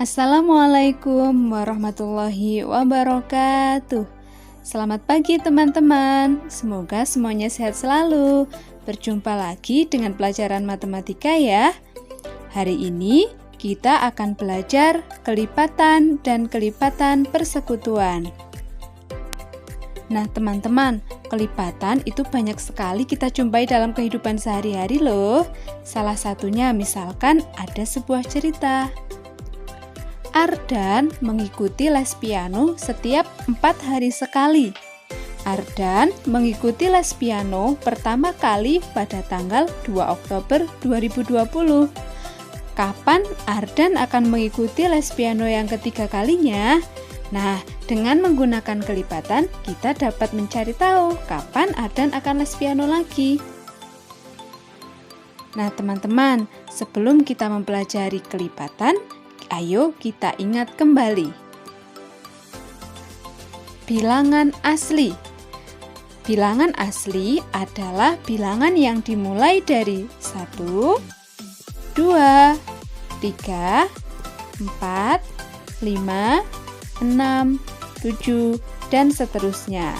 Assalamualaikum warahmatullahi wabarakatuh. Selamat pagi teman-teman. Semoga semuanya sehat selalu. Berjumpa lagi dengan pelajaran matematika ya. Hari ini kita akan belajar kelipatan dan kelipatan persekutuan. Nah teman-teman, kelipatan itu banyak sekali kita jumpai dalam kehidupan sehari-hari loh. Salah satunya misalkan ada sebuah cerita. Ardan mengikuti les piano setiap 4 hari sekali. Ardan mengikuti les piano pertama kali pada tanggal 2 Oktober 2020. Kapan Ardan akan mengikuti les piano yang ketiga kalinya? Nah, dengan menggunakan kelipatan, kita dapat mencari tahu kapan Ardan akan les piano lagi. Nah, teman-teman, sebelum kita mempelajari kelipatan, ayo kita ingat kembali. Bilangan asli. Bilangan asli adalah bilangan yang dimulai dari 1, 2, 3, 4, 5, 6, 7, dan seterusnya.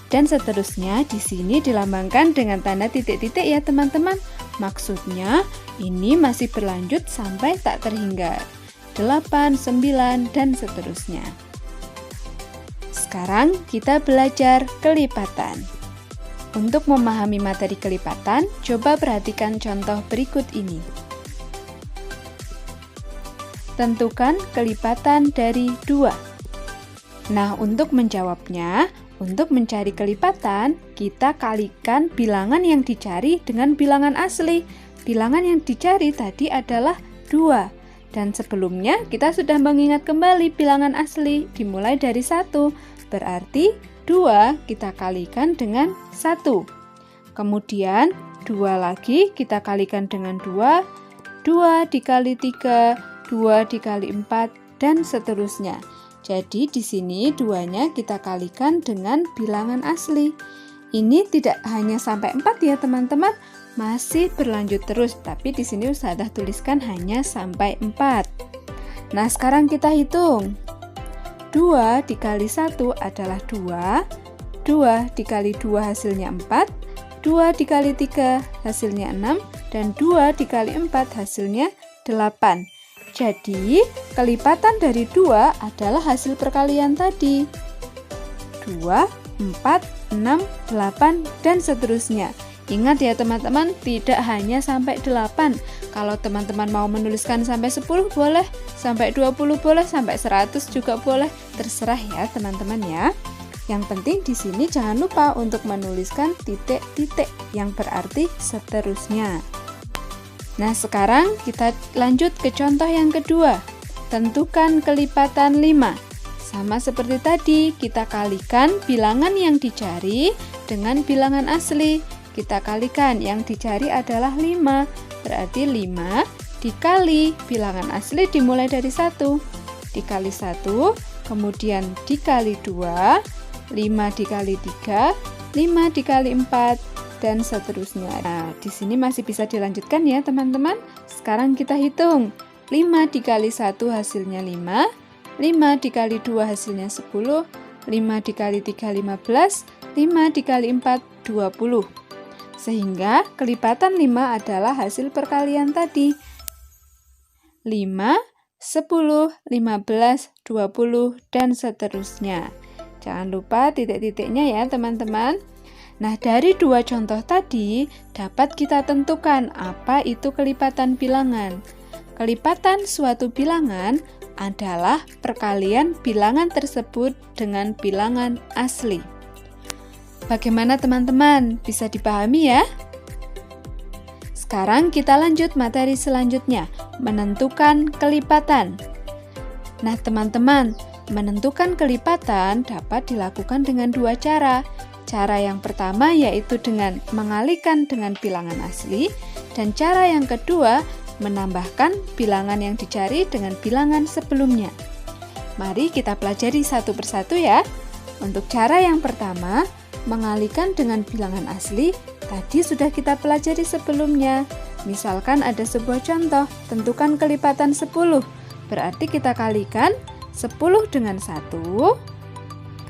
Dan seterusnya di sini dilambangkan dengan tanda titik-titik ya teman-teman. Maksudnya ini masih berlanjut sampai tak terhingga. 8, 9, dan seterusnya. Sekarang kita belajar kelipatan. Untuk memahami materi kelipatan, coba perhatikan contoh berikut ini. Tentukan kelipatan dari 2. Nah, untuk menjawabnya, untuk mencari kelipatan, kita kalikan bilangan yang dicari dengan bilangan asli. Bilangan yang dicari tadi adalah 2. Dan sebelumnya kita sudah mengingat kembali bilangan asli dimulai dari 1. Berarti 2 kita kalikan dengan 1. Kemudian 2 lagi kita kalikan dengan 2. 2 dikali 3, 2 dikali 4, dan seterusnya. Jadi di sini 2-nya kita kalikan dengan bilangan asli. Ini tidak hanya sampai 4 ya teman-teman, masih berlanjut terus, tapi di sini Ustazah tuliskan hanya sampai 4. Nah, sekarang kita hitung. 2 dikali 1 adalah 2, 2 dikali 2 hasilnya 4, 2 dikali 3 hasilnya 6, dan 2 dikali 4 hasilnya 8. Jadi, kelipatan dari 2 adalah hasil perkalian tadi. 2, 4, 6, 8, dan seterusnya. Ingat ya teman-teman, tidak hanya sampai 8. Kalau teman-teman mau menuliskan sampai 10 boleh, sampai 20 boleh, sampai 100 juga boleh. Terserah ya teman-teman ya. Yang penting di sini jangan lupa untuk menuliskan titik-titik yang berarti seterusnya. Nah, sekarang kita lanjut ke contoh yang kedua. Tentukan kelipatan 5. Sama seperti tadi, kita kalikan bilangan yang dicari dengan bilangan asli. Kita kalikan, yang dicari adalah 5. Berarti 5 dikali bilangan asli dimulai dari 1. Dikali 1, kemudian dikali 2, 5 dikali 3, 5 dikali 4, dan seterusnya. Nah, di sini masih bisa dilanjutkan ya teman-teman. Sekarang kita hitung. 5 dikali 1 hasilnya 5, 5 dikali 2 hasilnya 10, 5 dikali 3 15, 5 dikali 4 20. Sehingga kelipatan 5 adalah hasil perkalian tadi. 5, 10, 15, 20, dan seterusnya. Jangan lupa titik-titiknya ya teman-teman. Nah, dari 2 contoh tadi dapat kita tentukan apa itu kelipatan bilangan. Kelipatan suatu bilangan adalah perkalian bilangan tersebut dengan bilangan asli. Bagaimana teman-teman? Bisa dipahami ya? Sekarang kita lanjut materi selanjutnya, menentukan kelipatan. Nah teman-teman, menentukan kelipatan dapat dilakukan dengan 2 cara. Cara yang pertama yaitu dengan mengalihkan dengan bilangan asli, dan cara yang kedua menambahkan bilangan yang dicari dengan bilangan sebelumnya. Mari kita pelajari satu persatu ya. Untuk cara yang pertama, mengalihkan dengan bilangan asli, tadi sudah kita pelajari sebelumnya. Misalkan ada sebuah contoh, tentukan kelipatan 10. Berarti kita kalikan 10 dengan 1,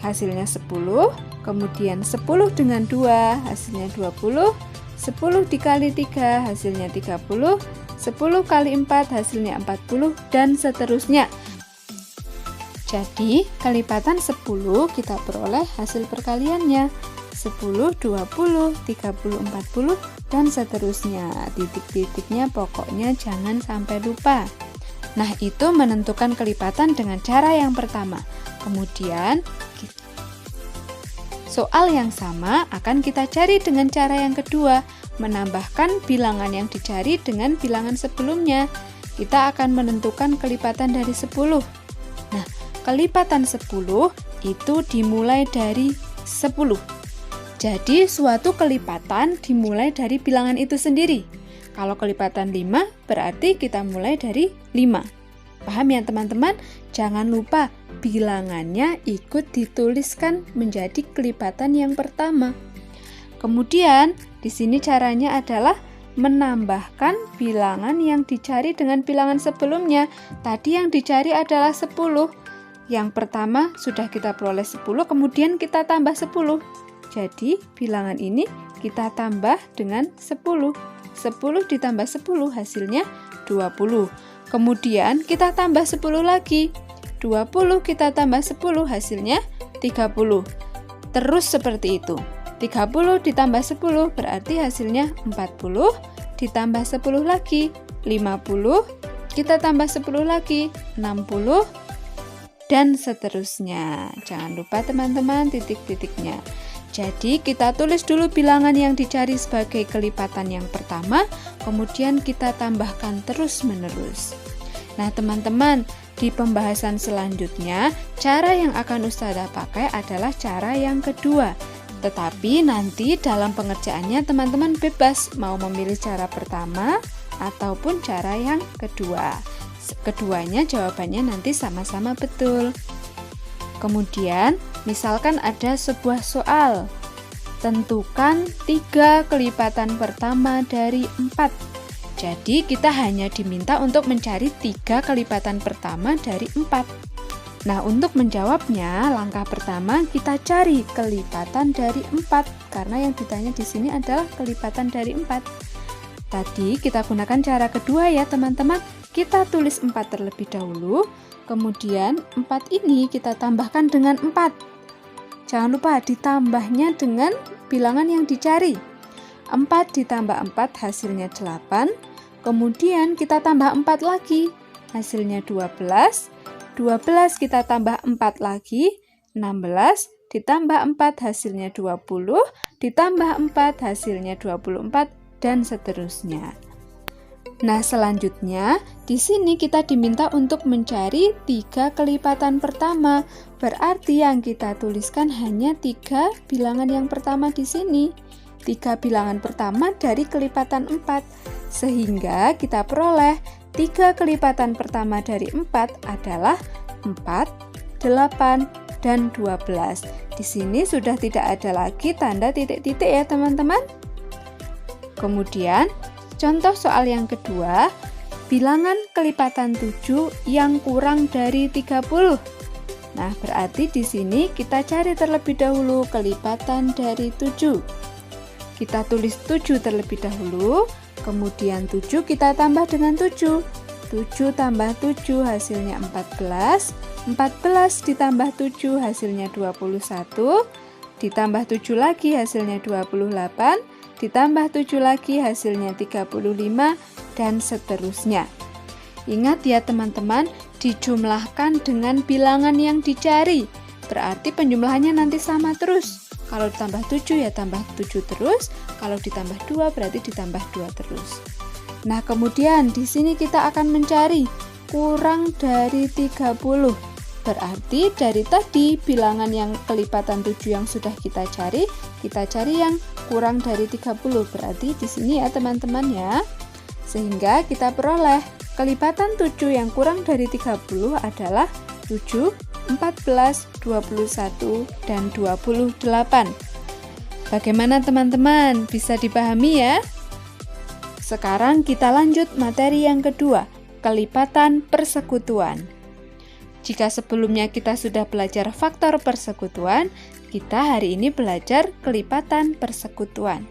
hasilnya 10. Kemudian 10 dengan 2, hasilnya 20. 10 dikali 3, hasilnya 30. 10 kali 4, hasilnya 40, dan seterusnya. Jadi, kelipatan 10 kita peroleh hasil perkaliannya. 10, 20, 30, 40, dan seterusnya. Titik-titiknya pokoknya jangan sampai lupa. Nah, itu menentukan kelipatan dengan cara yang pertama. Kemudian, soal yang sama akan kita cari dengan cara yang kedua, menambahkan bilangan yang dicari dengan bilangan sebelumnya. Kita akan menentukan kelipatan dari 10. Nah, kelipatan 10 itu dimulai dari 10. Jadi, suatu kelipatan dimulai dari bilangan itu sendiri. Kalau kelipatan 5, berarti kita mulai dari 5. Paham ya teman-teman? Jangan lupa bilangannya ikut dituliskan menjadi kelipatan yang pertama. Kemudian, di sini caranya adalah menambahkan bilangan yang dicari dengan bilangan sebelumnya. Tadi yang dicari adalah 10. Yang pertama sudah kita peroleh 10, kemudian kita tambah 10. Jadi, bilangan ini kita tambah dengan 10. 10 ditambah 10 hasilnya 20. Kemudian kita tambah 10 lagi. 20 kita tambah 10 hasilnya 30. Terus seperti itu. 30 ditambah 10 berarti hasilnya 40. Ditambah 10 lagi 50. Kita tambah 10 lagi 60. Dan seterusnya. Jangan lupa teman-teman titik-titiknya. Jadi kita tulis dulu bilangan yang dicari sebagai kelipatan yang pertama, kemudian kita tambahkan terus-menerus. Nah teman-teman, di pembahasan selanjutnya, cara yang akan Ustazah pakai adalah cara yang kedua. Tetapi nanti dalam pengerjaannya teman-teman bebas mau memilih cara pertama ataupun cara yang kedua. Keduanya jawabannya nanti sama-sama betul. Kemudian, misalkan ada sebuah soal. Tentukan 3 kelipatan pertama dari 4. Jadi, kita hanya diminta untuk mencari 3 kelipatan pertama dari 4. Nah, untuk menjawabnya, langkah pertama kita cari kelipatan dari 4. Karena yang ditanya di sini adalah kelipatan dari 4. Tadi kita gunakan cara kedua ya teman-teman. Kita tulis 4 terlebih dahulu. Kemudian 4 ini kita tambahkan dengan 4. Jangan lupa ditambahnya dengan bilangan yang dicari. 4 ditambah 4 hasilnya 8. Kemudian kita tambah 4 lagi. Hasilnya 12. 12 kita tambah 4 lagi. 16 ditambah 4 hasilnya 20. Ditambah 4 hasilnya 24 dan seterusnya. Nah, selanjutnya di sini kita diminta untuk mencari 3 kelipatan pertama. Berarti yang kita tuliskan hanya 3 bilangan yang pertama di sini. 3 bilangan pertama dari kelipatan 4. Sehingga kita peroleh 3 kelipatan pertama dari 4 adalah 4, 8, dan 12. Di sini sudah tidak ada lagi tanda titik-titik ya teman-teman. Kemudian contoh soal yang kedua, bilangan kelipatan 7 yang kurang dari 30. Nah, berarti di sini kita cari terlebih dahulu kelipatan dari 7. Kita tulis 7 terlebih dahulu, kemudian 7 kita tambah dengan 7. 7 tambah 7 hasilnya 14. 14 ditambah 7 hasilnya 21. Ditambah 7 lagi hasilnya 28. Ditambah 7 lagi hasilnya 35, dan seterusnya. Ingat ya teman-teman, dijumlahkan dengan bilangan yang dicari. Berarti penjumlahannya nanti sama terus. Kalau ditambah 7 ya tambah 7 terus, kalau ditambah 2 berarti ditambah 2 terus. Nah, kemudian di sini kita akan mencari kurang dari 30. Berarti dari tadi bilangan yang kelipatan 7 yang sudah kita cari yang kurang dari 30. Berarti di sini ya teman-teman ya. Sehingga kita peroleh kelipatan 7 yang kurang dari 30 adalah 7, 14, 21, dan 28. Bagaimana teman-teman? Bisa dipahami ya? Sekarang kita lanjut materi yang kedua, kelipatan persekutuan. Jika sebelumnya kita sudah belajar faktor persekutuan, kita hari ini belajar kelipatan persekutuan.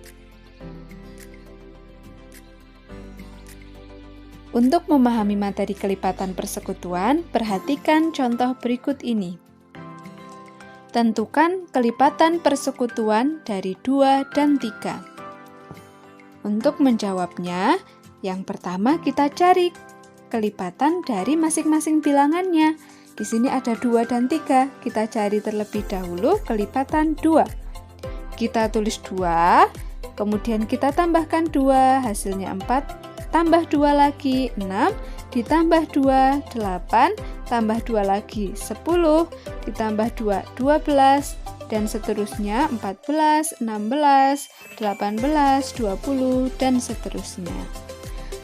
Untuk memahami materi kelipatan persekutuan, perhatikan contoh berikut ini. Tentukan kelipatan persekutuan dari 2 dan 3. Untuk menjawabnya, yang pertama kita cari kelipatan dari masing-masing bilangannya. Di sini ada 2 dan 3, kita cari terlebih dahulu kelipatan 2. Kita tulis 2, kemudian kita tambahkan 2, hasilnya 4. Tambah 2 lagi 6, ditambah 2 8, tambah 2 lagi 10, ditambah 2 12, dan seterusnya 14, 16, 18, 20, dan seterusnya.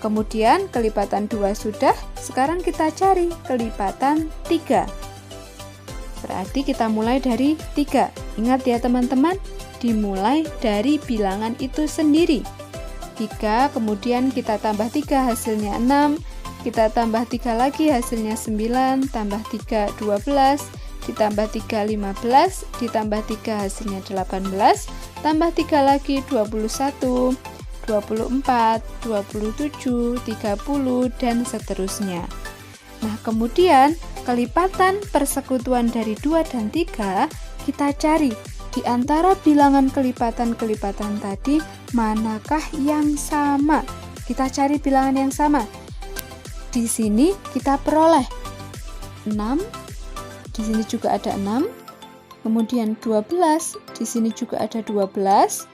Kemudian kelipatan 2 sudah, sekarang kita cari kelipatan 3. Berarti kita mulai dari 3. Ingat ya teman-teman, dimulai dari bilangan itu sendiri. 3, kemudian kita tambah 3 hasilnya 6, kita tambah 3 lagi hasilnya 9, tambah 3 12, ditambah 3 15, ditambah 3 hasilnya 18, tambah 3 lagi 21, 24, 27, 30, dan seterusnya. Nah, kemudian kelipatan persekutuan dari 2 dan 3 kita cari. Di antara bilangan kelipatan-kelipatan tadi, manakah yang sama? Kita cari bilangan yang sama. Di sini kita peroleh 6, di sini juga ada 6, kemudian 12, di sini juga ada 12.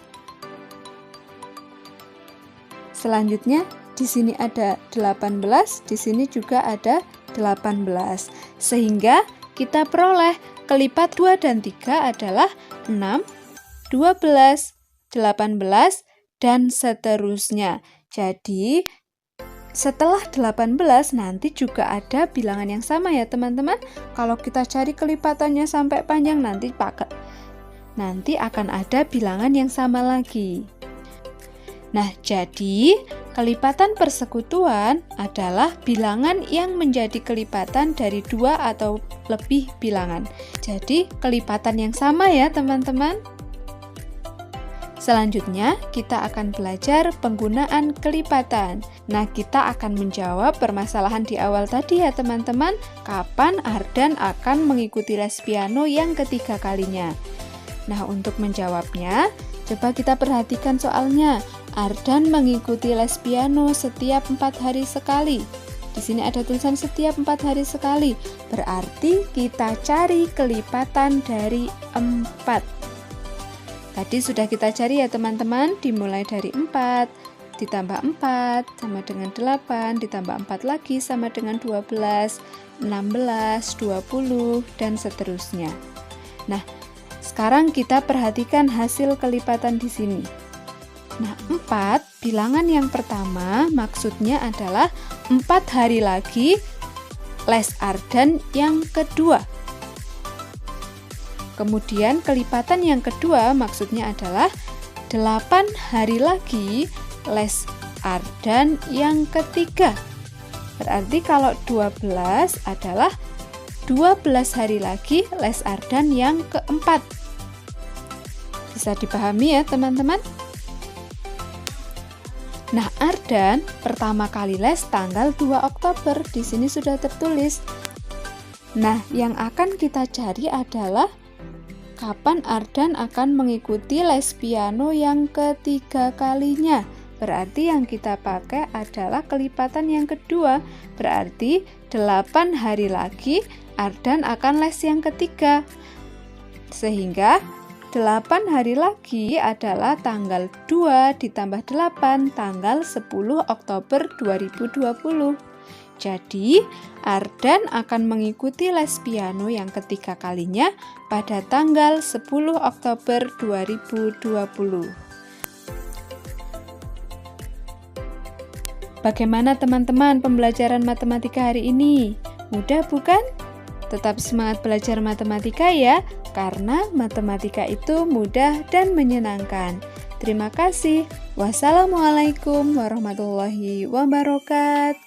Selanjutnya, di sini ada 18, di sini juga ada 18. Sehingga kita peroleh kelipat 2 dan 3 adalah 6, 12, 18, dan seterusnya. Jadi, setelah 18 nanti juga ada bilangan yang sama ya teman-teman. Kalau kita cari kelipatannya sampai panjang nanti akan ada bilangan yang sama lagi. Nah, jadi kelipatan persekutuan adalah bilangan yang menjadi kelipatan dari 2 atau lebih bilangan. Jadi, kelipatan yang sama ya teman-teman. Selanjutnya, kita akan belajar penggunaan kelipatan. Nah, kita akan menjawab permasalahan di awal tadi ya teman-teman. Kapan Ardan akan mengikuti les piano yang ketiga kalinya? Nah, untuk menjawabnya, coba kita perhatikan soalnya. Ardan mengikuti les piano setiap 4 hari sekali. Di sini ada tulisan setiap 4 hari sekali. Berarti kita cari kelipatan dari 4. Tadi sudah kita cari ya teman-teman, dimulai dari 4, ditambah 4 sama dengan 8, ditambah 4 lagi sama dengan 12, 16, 20, dan seterusnya. Nah, sekarang kita perhatikan hasil kelipatan di sini. Nah, 4, bilangan yang pertama maksudnya adalah 4 hari lagi les Ardan yang kedua. Kemudian kelipatan yang kedua maksudnya adalah 8 hari lagi les Ardan yang ketiga. Berarti kalau 12 adalah 12 hari lagi les Ardan yang keempat. Bisa dipahami ya teman-teman? Nah, Ardan pertama kali les tanggal 2 Oktober. Di sini sudah tertulis. Nah, yang akan kita cari adalah kapan Ardan akan mengikuti les piano yang ketiga kalinya. Berarti yang kita pakai adalah kelipatan yang kedua. Berarti 8 hari lagi Ardan akan les yang ketiga. Sehingga 8 hari lagi adalah tanggal 2 ditambah 8, tanggal 10 Oktober 2020. Jadi, Ardan akan mengikuti les piano yang ketiga kalinya pada tanggal 10 Oktober 2020. Bagaimana teman-teman pembelajaran matematika hari ini? Mudah bukan? Tetap semangat belajar matematika ya, karena matematika itu mudah dan menyenangkan. Terima kasih. Wassalamualaikum warahmatullahi wabarakatuh.